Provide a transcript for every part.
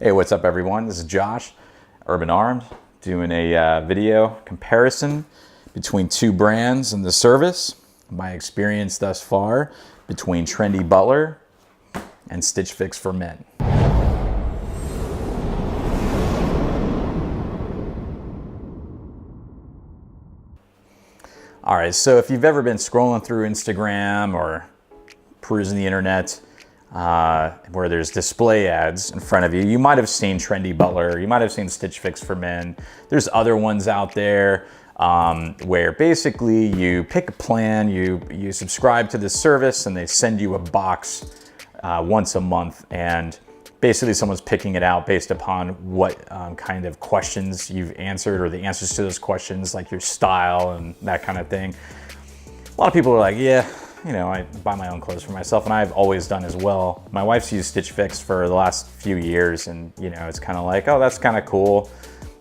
Hey, what's up everyone? This is Josh, Urban Armed, doing a video comparison between two brands in the service. My experience thus far between Trendy Butler and StitchFix For Men. All right, so if you've ever been scrolling through Instagram or perusing the internet, where there's display ads in front of you, you might have seen Trendy Butler, you might have seen StitchFix For Men. There's other ones out there where basically you pick a plan, you subscribe to this service and they send you a box once a month, and basically someone's picking it out based upon what kind of questions you've answered or the answers to those questions, like your style and that kind of thing. A lot of people are like, yeah, you know, I buy my own clothes for myself, and I've always done as well. My wife's used Stitch Fix for the last few years, and you know, it's kind of like, oh, that's kind of cool,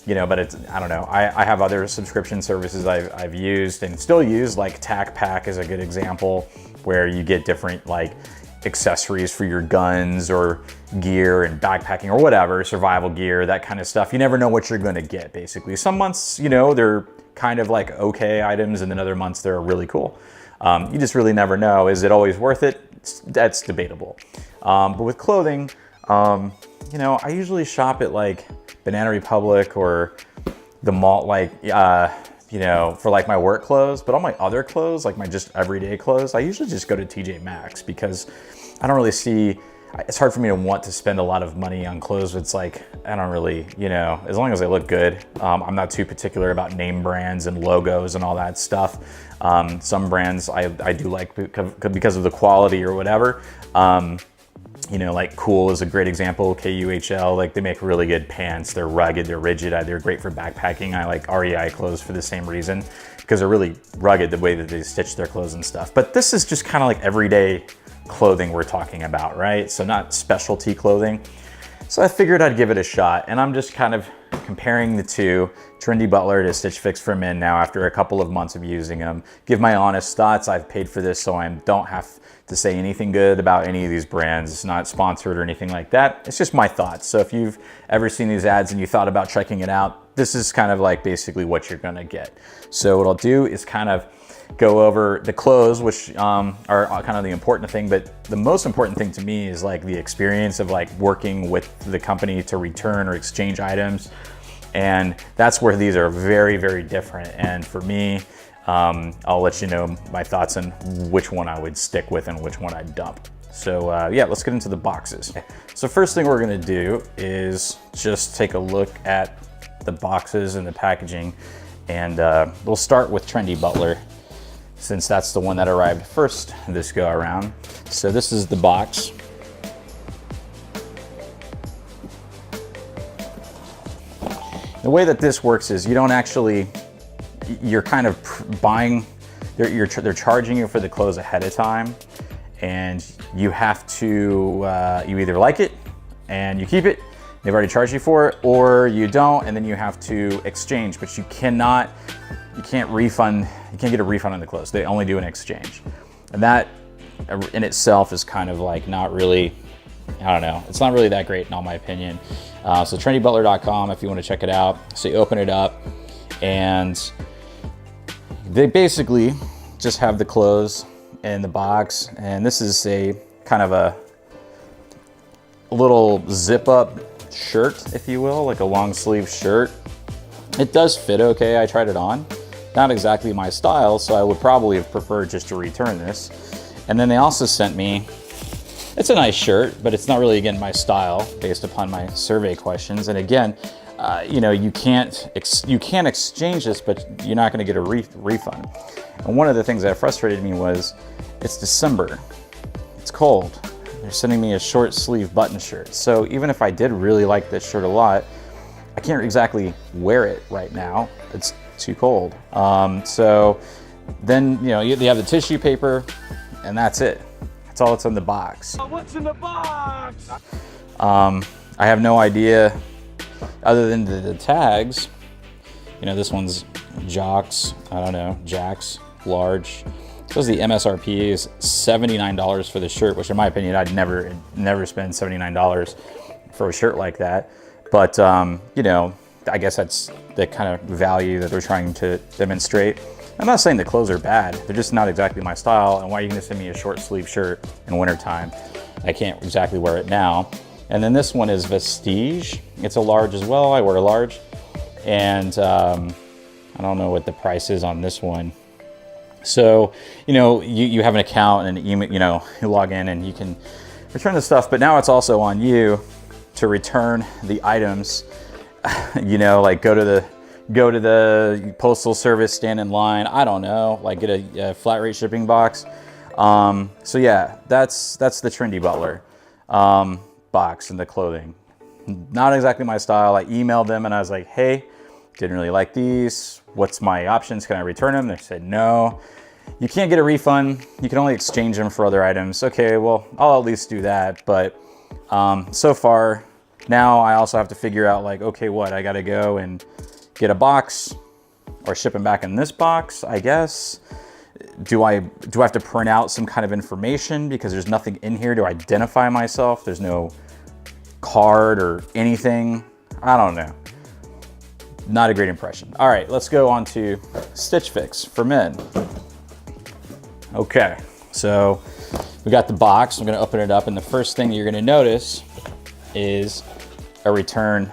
you know, but it's, I don't know. I have other subscription services I've used and still use, like Tac Pack is a good example, where you get different like accessories for your guns or gear and backpacking or whatever, survival gear, that kind of stuff. You never know what you're gonna get, basically. Some months, you know, they're kind of like okay items, and then other months they're really cool. You just really never know. Is it always worth it? That's debatable. But with clothing, you know, I usually shop at like Banana Republic or the mall, like, you know, for like my work clothes. But all my other clothes, like my just everyday clothes, I usually just go to TJ Maxx, because I don't really see, it's hard for me to want to spend a lot of money on clothes. It's like, I don't really, you know, as long as they look good. I'm not too particular about name brands and logos and all that stuff. Some brands I do like because of the quality or whatever. You know, like Cool is a great example, KUHL, like they make really good pants. They're rugged, they're rigid, they're great for backpacking. I like REI clothes for the same reason, because they're really rugged the way that they stitch their clothes and stuff. But this is just kind of like everyday clothing we're talking about, right? So not specialty clothing. So I figured I'd give it a shot, and I'm just kind of comparing the two, Trendy Butler to Stitch Fix For Men now after a couple of months of using them. Give my honest thoughts. I've paid for this, so I don't have to say anything good about any of these brands. It's not sponsored or anything like that. It's just my thoughts. So if you've ever seen these ads and you thought about checking it out, this is kind of like basically what you're gonna get. So what I'll do is kind of go over the clothes, which are kind of the important thing, but the most important thing to me is like the experience of like working with the company to return or exchange items. And that's where these are very, very different. And for me, I'll let you know my thoughts on which one I would stick with and which one I'd dump. So yeah, let's get into the boxes. So first thing we're gonna do is just take a look at the boxes and the packaging. And we'll start with Trendy Butler, since that's the one that arrived first this go around. So this is the box. The way that this works is you don't actually, you're kind of buying, they're charging you for the clothes ahead of time, and you have to, you either like it and you keep it, they've already charged you for it, or you don't, and then you have to exchange, but you can't refund, you can't get a refund on the clothes. They only do an exchange. And that in itself is kind of like not really, I don't know, it's not really that great in my opinion. So trendybutler.com if you want to check it out. So you open it up and they basically just have the clothes in the box. And this is a kind of a little zip up shirt, if you will, like a long sleeve shirt. It does fit okay, I tried it on. Not exactly my style, so I would probably have preferred just to return this. And then they also sent me, it's a nice shirt, but it's not really, again, my style based upon my survey questions. And again, you know, you can't exchange this, but you're not gonna get a refund. And one of the things that frustrated me was, it's December, it's cold. They're sending me a short sleeve button shirt. So even if I did really like this shirt a lot, I can't exactly wear it right now. It's too cold. So then, you know, they have the tissue paper, and that's it. That's all that's in the box. What's in the box? I have no idea, other than the tags. You know, this one's Jocks, I don't know, Jacks, large. It says the MSRP is $79 for the shirt, which in my opinion, I'd never spend $79 for a shirt like that. But, you know, I guess that's the kind of value that they're trying to demonstrate. I'm not saying the clothes are bad. They're just not exactly my style. And why are you gonna send me a short sleeve shirt in wintertime? I can't exactly wear it now. And then this one is Vestige. It's a large as well. I wear a large. And I don't know what the price is on this one. So, you know, you have an account and an email, you know, you log in and you can return the stuff, but now it's also on you to return the items. You know, like go to the postal service, stand in line, I don't know, like get a flat rate shipping box. So yeah, that's the Trendy Butler box and the clothing. Not exactly my style. I emailed them and I was like, hey, didn't really like these. What's my options? Can I return them? They said no. You can't get a refund. You can only exchange them for other items. Okay, well, I'll at least do that. But so far, now I also have to figure out like, okay, what? I gotta go and get a box or ship them back in this box, I guess. Do I have to print out some kind of information because there's nothing in here to identify myself? There's no card or anything. I don't know. Not a great impression. All right, let's go on to StitchFix For Men. Okay, so we got the box. I'm gonna open it up, and the first thing you're gonna notice is a return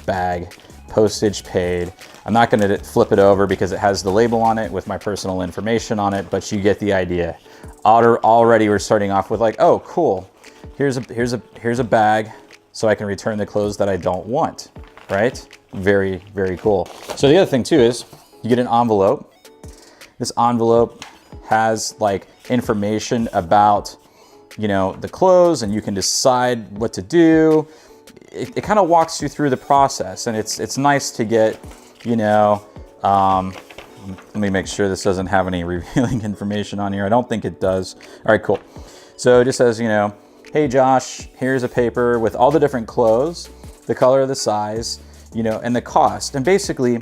bag, postage paid. I'm not gonna flip it over because it has the label on it with my personal information on it, but you get the idea. Already we're starting off with like, oh, cool. Here's a bag so I can return the clothes that I don't want, right? Very, very cool. So the other thing too is you get an envelope. This envelope has like information about, you know, the clothes, and you can decide what to do. It kind of walks you through the process, and it's nice to get, you know, let me make sure this doesn't have any revealing information on here. I don't think it does. All right, cool. So it just says, you know, hey Josh, here's a paper with all the different clothes, the color, the size, you know, and the cost. And basically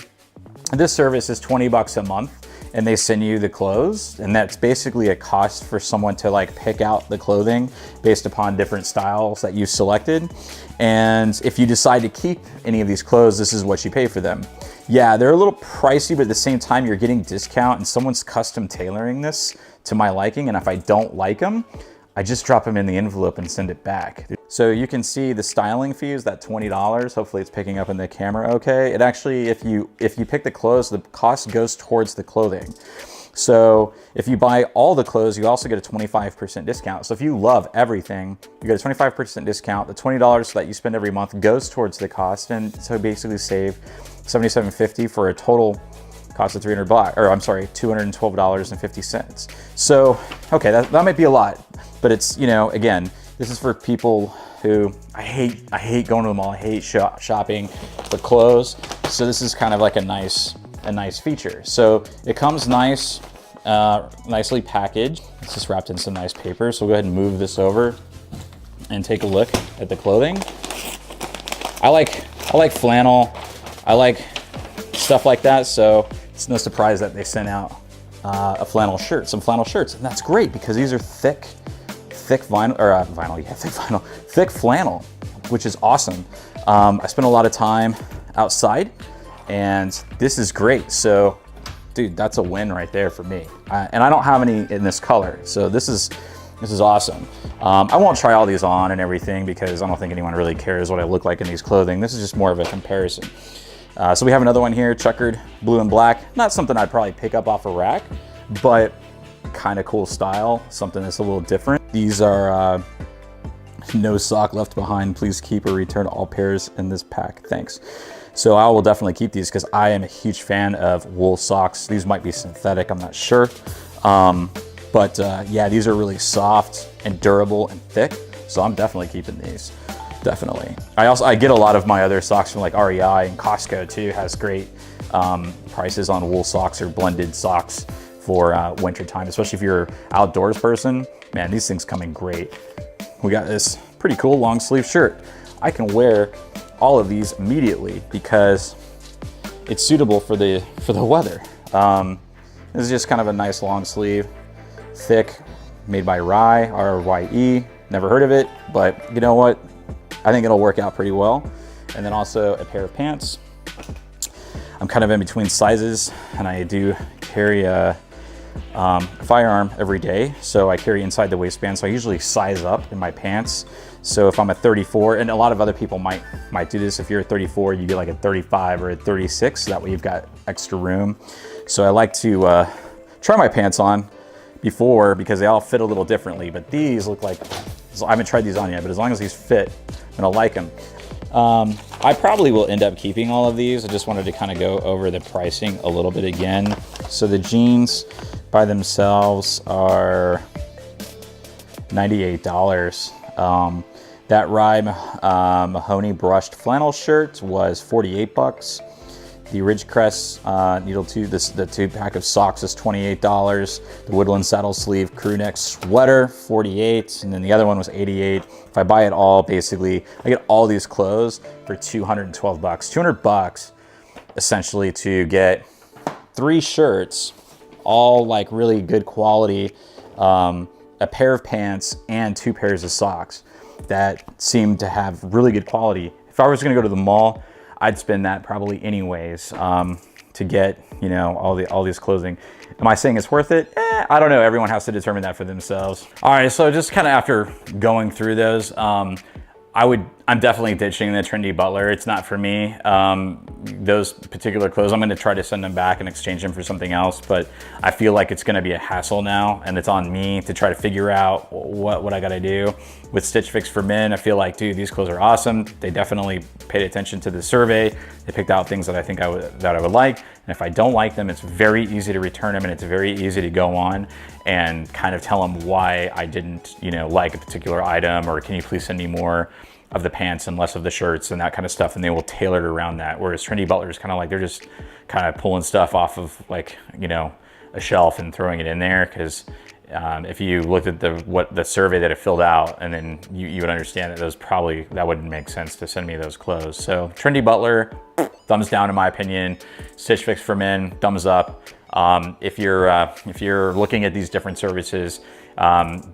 this service is 20 bucks a month, and they send you the clothes, and that's basically a cost for someone to like pick out the clothing based upon different styles that you selected. And if you decide to keep any of these clothes, this is what you pay for them. Yeah, they're a little pricey, but at the same time you're getting discount, and someone's custom tailoring this to my liking. And if I don't like them, I just drop them in the envelope and send it back. So you can see the styling fee is that $20. Hopefully it's picking up in the camera okay. It actually, if you pick the clothes, the cost goes towards the clothing. So if you buy all the clothes, you also get a 25% discount. So if you love everything, you get a 25% discount. The $20 that you spend every month goes towards the cost, and so basically save $77.50 for a total cost of $212.50. So, okay, that might be a lot, but it's, you know, again, this is for people who, I hate going to the mall, I hate shopping for clothes. So this is kind of like a nice feature. So it comes nice, nicely packaged. It's just wrapped in some nice paper. So we'll go ahead and move this over and take a look at the clothing. I like flannel. I like stuff like that. So it's no surprise that they sent out some flannel shirts, and that's great because these are thick flannel, which is awesome. I spent a lot of time outside, and this is great. So, dude, that's a win right there for me. And I don't have any in this color, so this is awesome. I won't try all these on and everything because I don't think anyone really cares what I look like in these clothing. This is just more of a comparison. So we have another one here, checkered blue and black. Not something I'd probably pick up off a rack, but kind of cool style, something that's a little different. These are no sock left behind. Please keep or return all pairs in this pack. Thanks. So I will definitely keep these because I am a huge fan of wool socks. These might be synthetic, I'm not sure. But yeah, these are really soft and durable and thick. So I'm definitely keeping these. Definitely. I get a lot of my other socks from like REI, and Costco too has great prices on wool socks or blended socks for winter time, especially if you're an outdoors person. Man, these things come in great. We got this pretty cool long sleeve shirt. I can wear all of these immediately because it's suitable for the weather. This is just kind of a nice long sleeve, thick, made by Rye, R-Y-E. Never heard of it, but you know what? I think it'll work out pretty well. And then also a pair of pants. I'm kind of in between sizes, and I do carry a firearm every day, so I carry inside the waistband, so I usually size up in my pants. So if I'm a 34, and a lot of other people might do this, if you're a 34, you get like a 35 or a 36, so that way you've got extra room. So I like to try my pants on before, because they all fit a little differently, but these look like, I haven't tried these on yet, but as long as these fit, I'm gonna like them. I probably will end up keeping all of these. I just wanted to kind of go over the pricing a little bit again. So the jeans by themselves are $98. That Rye Mahoney brushed flannel shirt was 48 bucks. The Ridgecrest needle tube, the 2-pack of socks is $28. The Woodland saddle sleeve crew neck sweater, 48, and then the other one was 88. If I buy it all, basically, I get all these clothes for 212 bucks. 200 bucks, essentially, to get 3 shirts, all like really good quality, a pair of pants, and 2 pairs of socks that seem to have really good quality. If I was gonna go to the mall, I'd spend that probably anyways to get, you know, all these clothing. Am I saying it's worth it? I don't know. Everyone has to determine that for themselves. All right, so just kind of after going through those, I'm definitely ditching the Trendy Butler. It's not for me. Those particular clothes, I'm gonna try to send them back and exchange them for something else, but I feel like it's gonna be a hassle now, and it's on me to try to figure out what I gotta do. With StitchFix For Men, I feel like, dude, these clothes are awesome. They definitely paid attention to the survey. They picked out things that I think I would like, and if I don't like them, it's very easy to return them, and it's very easy to go on and kind of tell them why I didn't, you know, like a particular item, or can you please send me more of the pants and less of the shirts and that kind of stuff, and they will tailor it around that. Whereas Trendy Butler is kind of like, they're just kind of pulling stuff off of, like, you know, a shelf and throwing it in there, because if you looked at the survey that it filled out, and then you would understand that that wouldn't make sense to send me those clothes. So Trendy Butler, thumbs down in my opinion. StitchFix For Men, thumbs up. If you're looking at these different services, you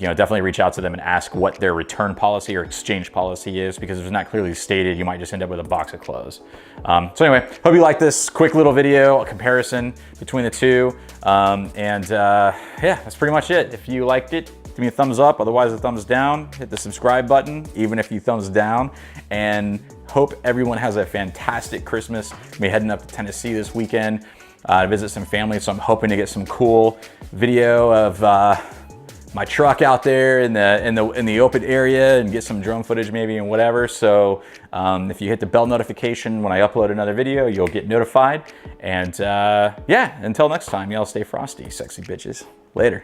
know, definitely reach out to them and ask what their return policy or exchange policy is, because if it's not clearly stated, you might just end up with a box of clothes. So anyway, hope you like this quick little video, a comparison between the two. Yeah, that's pretty much it. If you liked it, give me a thumbs up, otherwise a thumbs down. Hit the subscribe button, even if you thumbs down. And hope everyone has a fantastic Christmas. I'll be heading up to Tennessee this weekend to visit some family, so I'm hoping to get some cool video of my truck out there in the open area, and get some drone footage maybe and whatever. So if you hit the bell notification when I upload another video, you'll get notified. And yeah, until next time, y'all stay frosty, sexy bitches. Later.